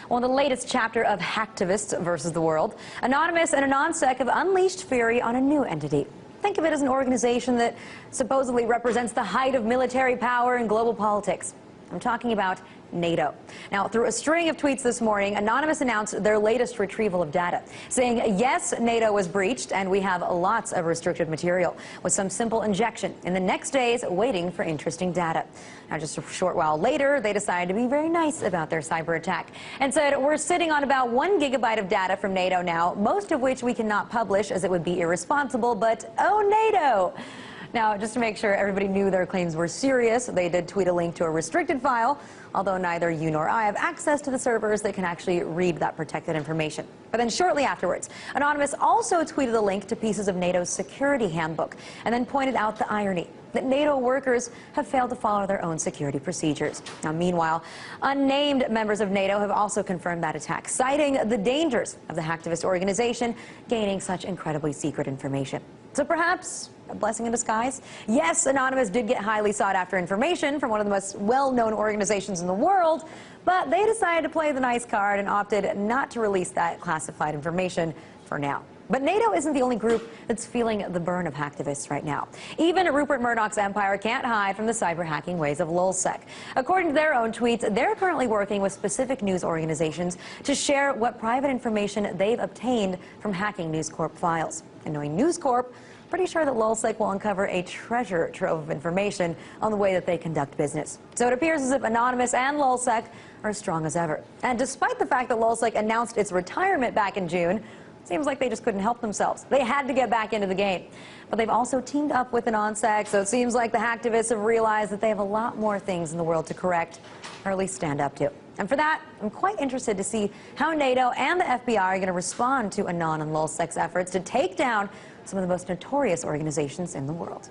Well, in the latest chapter of Hacktivists versus the World, Anonymous and AnonSec have unleashed fury on a new entity. Think of it as an organization that supposedly represents the height of military power in global politics. I'm talking about NATO. Now, through a string of tweets this morning, Anonymous announced their latest retrieval of data, saying, yes, NATO was breached, and we have lots of restricted material, with some simple injection in the next days waiting for interesting data. Now, just a short while later, they decided to be very nice about their cyber attack and said, we're sitting on about 1 gigabyte of data from NATO now, most of which we cannot publish as it would be irresponsible, but oh, NATO! Now, just to make sure everybody knew their claims were serious, they did tweet a link to a restricted file, although neither you nor I have access to the servers that can actually read that protected information. But then shortly afterwards, Anonymous also tweeted a link to pieces of NATO's security handbook and then pointed out the irony that NATO workers have failed to follow their own security procedures. Now, meanwhile, unnamed members of NATO have also confirmed that attack, citing the dangers of the hacktivist organization gaining such incredibly secret information. So perhaps a blessing in disguise? Yes, Anonymous did get highly sought-after information from one of the most well-known organizations in the world, but they decided to play the nice card and opted not to release that classified information for now. But NATO isn't the only group that's feeling the burn of hacktivists right now. Even Rupert Murdoch's empire can't hide from the cyber hacking ways of LulzSec. According to their own tweets, they're currently working with specific news organizations to share what private information they've obtained from hacking News Corp files. And knowing News Corp, pretty sure that LulzSec will uncover a treasure trove of information on the way that they conduct business. So it appears as if Anonymous and LulzSec are as strong as ever. And despite the fact that LulzSec announced its retirement back in June, seems like they just couldn't help themselves. They had to get back into the game. But they've also teamed up with AnonSec, so it seems like the hacktivists have realized that they have a lot more things in the world to correct, or at least stand up to. And for that, I'm quite interested to see how NATO and the FBI are going to respond to Anon and LulzSec's efforts to take down some of the most notorious organizations in the world.